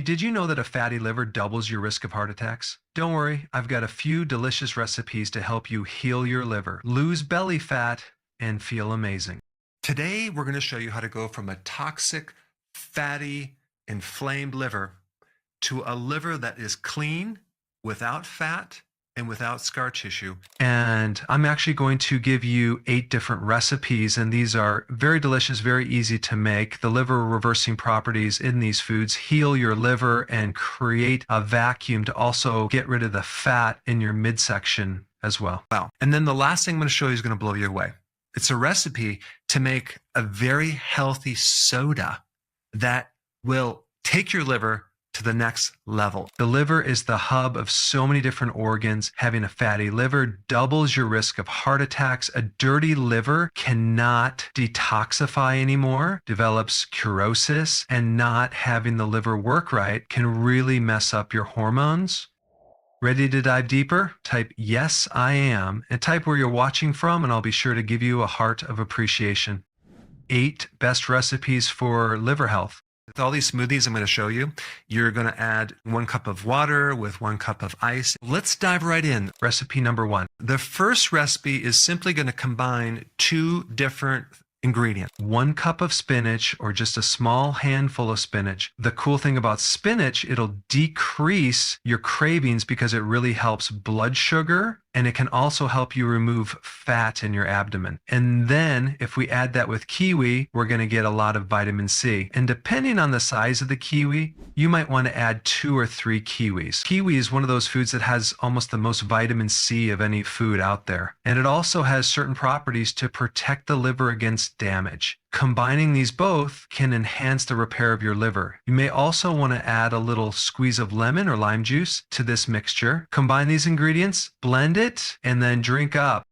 Did you know that a fatty liver doubles your risk of heart attacks? Don't worry, I've got a few delicious recipes to help you heal your liver, lose belly fat, and feel amazing. Today, we're going to show you how to go from a toxic, fatty, inflamed liver to a liver that is clean, without fat, and without scar tissue. And I'm actually going to give you 8 different recipes, and these are very delicious, very easy to make. The liver reversing properties in these foods heal your liver and create a vacuum to also get rid of the fat in your midsection as well. Wow. And then the last thing I'm going to show you is going to blow you away. It's a recipe to make a very healthy soda that will take your liver to the next level. The liver is the hub of so many different organs. Having a fatty liver doubles your risk of heart attacks. A dirty liver cannot detoxify anymore, develops cirrhosis, and not having the liver work right can really mess up your hormones. Ready to dive deeper? Type yes, I am, and type where you're watching from, and I'll be sure to give you a heart of appreciation. 8 best recipes for liver health. With all these smoothies I'm going to show you, you're going to add 1 cup of water with 1 cup of ice. Let's dive right in. Recipe number 1. The first recipe is simply going to combine 2 different ingredients. 1 cup of spinach, or just a small handful of spinach. The cool thing about spinach, it'll decrease your cravings because it really helps blood sugar, and it can also help you remove fat in your abdomen. And then if we add that with kiwi, we're going to get a lot of vitamin C. And depending on the size of the kiwi, you might want to add 2 or 3 kiwis. Kiwi is one of those foods that has almost the most vitamin C of any food out there. And it also has certain properties to protect the liver against damage. Combining these both can enhance the repair of your liver. You may also want to add a little squeeze of lemon or lime juice to this mixture. Combine these ingredients, blend it, and then drink up.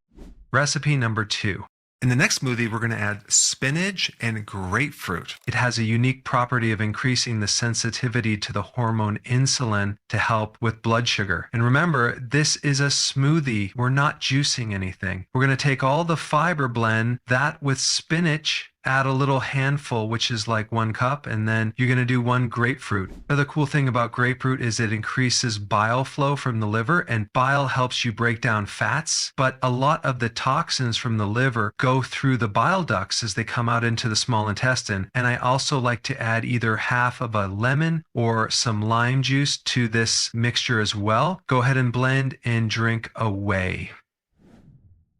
Recipe number 2. In the next smoothie, we're going to add spinach and grapefruit. It has a unique property of increasing the sensitivity to the hormone insulin to help with blood sugar. And remember, this is a smoothie. We're not juicing anything. We're going to take all the fiber, blend that with spinach, add a little handful, which is like 1 cup, and then you're going to do 1 grapefruit. Another cool thing about grapefruit is it increases bile flow from the liver, and bile helps you break down fats, but a lot of the toxins from the liver go through the bile ducts as they come out into the small intestine. And I also like to add either half of a lemon or some lime juice to this mixture as well. Go ahead and blend and drink away.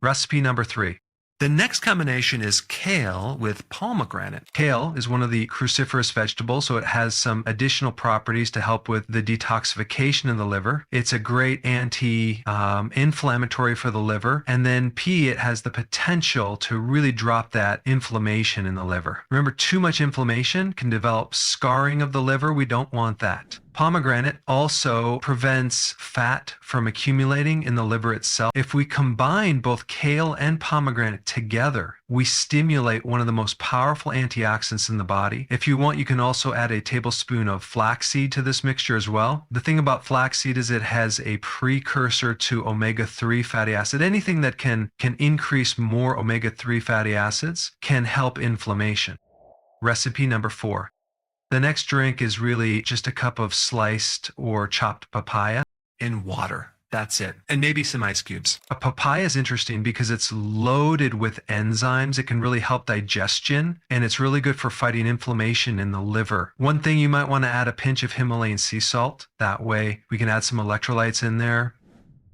Recipe number 3. The next combination is kale with pomegranate. Kale is one of the cruciferous vegetables, so it has some additional properties to help with the detoxification in the liver. It's a great anti-inflammatory for the liver. And then it has the potential to really drop that inflammation in the liver. Remember, too much inflammation can develop scarring of the liver. We don't want that. Pomegranate also prevents fat from accumulating in the liver itself. If we combine both kale and pomegranate together, we stimulate one of the most powerful antioxidants in the body. If you want, you can also add a tablespoon of flaxseed to this mixture as well. The thing about flaxseed is it has a precursor to omega-3 fatty acid. Anything that can increase more omega-3 fatty acids can help inflammation. Recipe number 4. The next drink is really just a cup of sliced or chopped papaya in water. That's it. And maybe some ice cubes. A papaya is interesting because it's loaded with enzymes. It can really help digestion, and it's really good for fighting inflammation in the liver. One thing, you might want to add a pinch of Himalayan sea salt. That way we can add some electrolytes in there.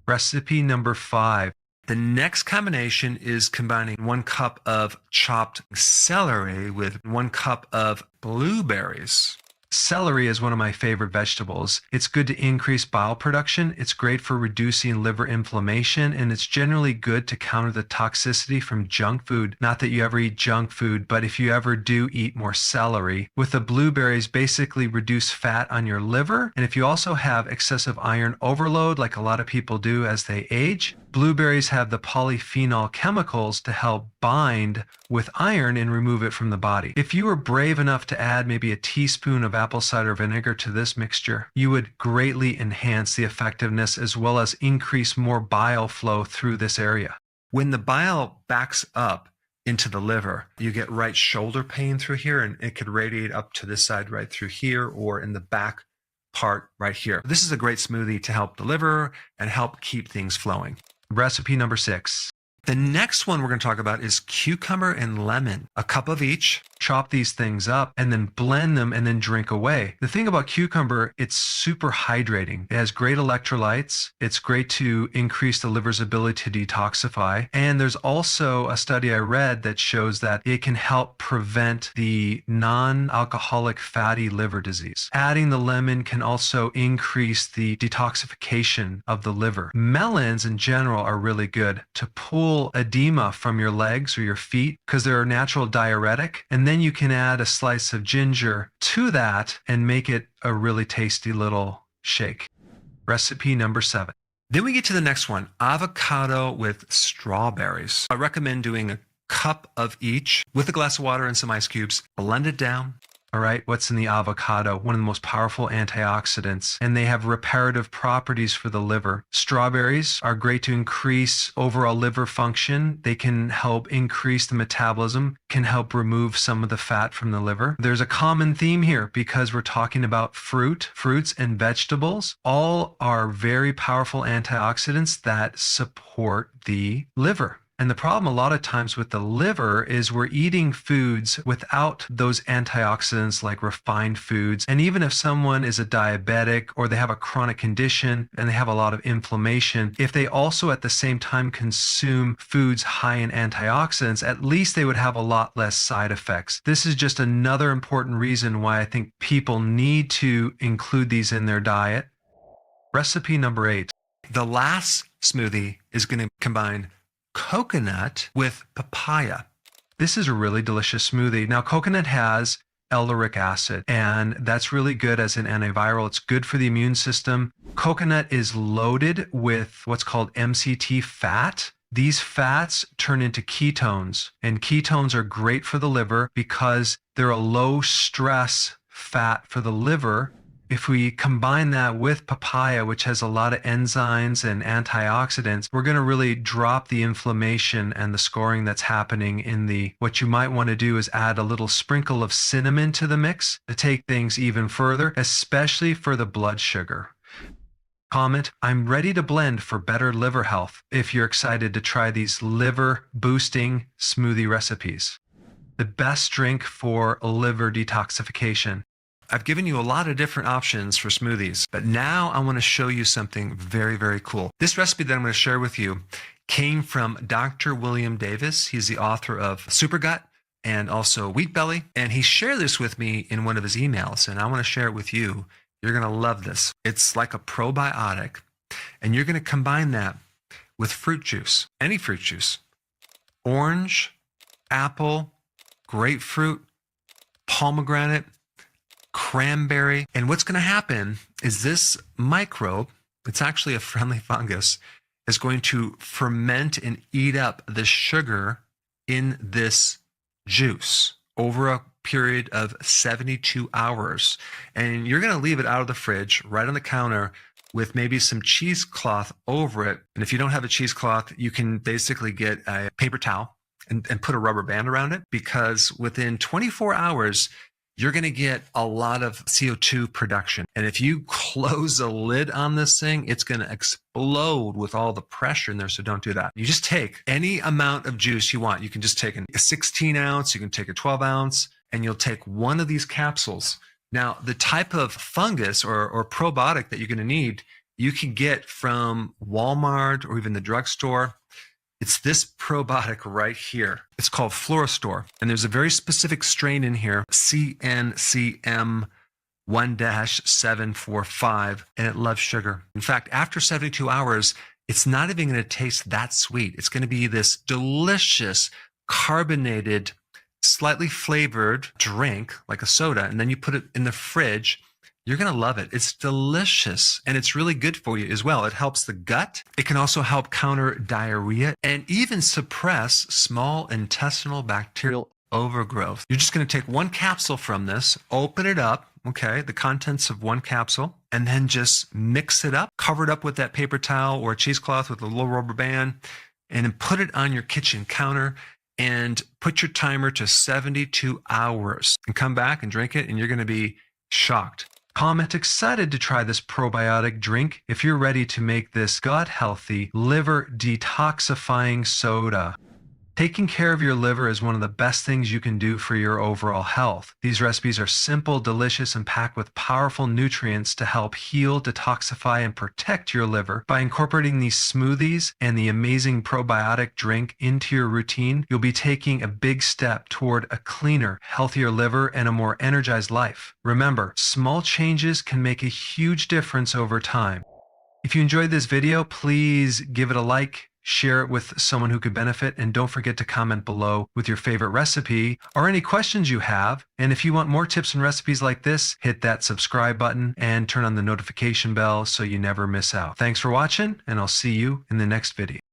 Recipe number 5. The next combination is combining 1 cup of chopped celery with 1 cup of blueberries. Celery is one of my favorite vegetables. It's good to increase bile production. It's great for reducing liver inflammation, and it's generally good to counter the toxicity from junk food. Not that you ever eat junk food, but if you ever do eat more celery. With the blueberries, basically reduce fat on your liver. And if you also have excessive iron overload, like a lot of people do as they age, blueberries have the polyphenol chemicals to help bind with iron and remove it from the body. If you were brave enough to add maybe a teaspoon of apple cider vinegar to this mixture, you would greatly enhance the effectiveness as well as increase more bile flow through this area. When the bile backs up into the liver, you get right shoulder pain through here, and it could radiate up to this side right through here or in the back part right here. This is a great smoothie to help the liver and help keep things flowing. Recipe number 6. The next one we're going to talk about is cucumber and lemon, a cup of each. Chop these things up and then blend them and then drink away. The thing about cucumber, it's super hydrating. It has great electrolytes. It's great to increase the liver's ability to detoxify. And there's also a study I read that shows that it can help prevent the non-alcoholic fatty liver disease. Adding the lemon can also increase the detoxification of the liver. Melons in general are really good to pull edema from your legs or your feet because they're a natural diuretic. And then you can add a slice of ginger to that and make it a really tasty little shake. Recipe number 7. Then we get to the next one, avocado with strawberries. I recommend doing a cup of each with a glass of water and some ice cubes. Blend it down. All right, what's in the avocado? One of the most powerful antioxidants, and they have reparative properties for the liver. Strawberries are great to increase overall liver function. They can help increase the metabolism, can help remove some of the fat from the liver. There's a common theme here because we're talking about fruits and vegetables. All are very powerful antioxidants that support the liver. And the problem a lot of times with the liver is we're eating foods without those antioxidants like refined foods. And even if someone is a diabetic or they have a chronic condition and they have a lot of inflammation, if they also at the same time consume foods high in antioxidants, at least they would have a lot less side effects. This is just another important reason why I think people need to include these in their diet. Recipe number 8. The last smoothie is going to combine coconut with papaya. This is a really delicious smoothie. Now, coconut has eleric acid, and that's really good as an antiviral. It's good for the immune system. Coconut is loaded with what's called MCT fat. These fats turn into ketones, and ketones are great for the liver because they're a low stress fat for the liver. If we combine that with papaya, which has a lot of enzymes and antioxidants, we're going to really drop the inflammation and the scoring that's happening in the, what you might want to do is add a little sprinkle of cinnamon to the mix to take things even further, especially for the blood sugar. Comment, I'm ready to blend for better liver health if you're excited to try these liver boosting smoothie recipes. The best drink for liver detoxification. I've given you a lot of different options for smoothies, but now I want to show you something very, very cool. This recipe that I'm going to share with you came from Dr. William Davis. He's the author of Supergut and also Wheat Belly, and he shared this with me in one of his emails, and I want to share it with you. You're going to love this. It's like a probiotic, and you're going to combine that with fruit juice, any fruit juice, orange, apple, grapefruit, pomegranate, cranberry. And what's going to happen is this microbe, it's actually a friendly fungus, is going to ferment and eat up the sugar in this juice over a period of 72 hours. And you're going to leave it out of the fridge, right on the counter, with maybe some cheesecloth over it. And if you don't have a cheesecloth, you can basically get a paper towel and put a rubber band around it, because within 24 hours, you're going to get a lot of CO2 production. And if you close a lid on this thing, it's going to explode with all the pressure in there. So don't do that. You just take any amount of juice you want. You can just take a 16 ounce, you can take a 12 ounce, and you'll take one of these capsules. Now, the type of fungus or probiotic that you're going to need, you can get from Walmart or even the drugstore. It's this probiotic right here. It's called Fluorostor. And there's a very specific strain in here, CNCM 1-745, and it loves sugar. In fact, after 72 hours, it's not even going to taste that sweet. It's going to be this delicious, carbonated, slightly flavored drink, like a soda, and then you put it in the fridge. You're going to love it. It's delicious, and it's really good for you as well. It helps the gut. It can also help counter diarrhea and even suppress small intestinal bacterial overgrowth. You're just going to take one capsule from this, open it up, okay, the contents of one capsule, and then just mix it up, cover it up with that paper towel or a cheesecloth with a little rubber band, and then put it on your kitchen counter and put your timer to 72 hours and come back and drink it, and you're going to be shocked. Comment excited to try this probiotic drink if you're ready to make this gut-healthy, liver detoxifying soda. Taking care of your liver is one of the best things you can do for your overall health. These recipes are simple, delicious, and packed with powerful nutrients to help heal, detoxify, and protect your liver. By incorporating these smoothies and the amazing probiotic drink into your routine, you'll be taking a big step toward a cleaner, healthier liver and a more energized life. Remember, small changes can make a huge difference over time. If you enjoyed this video, please give it a like, share it with someone who could benefit, and don't forget to comment below with your favorite recipe or any questions you have. And if you want more tips and recipes like this, hit that subscribe button and turn on the notification bell so you never miss out. Thanks for watching, and I'll see you in the next video.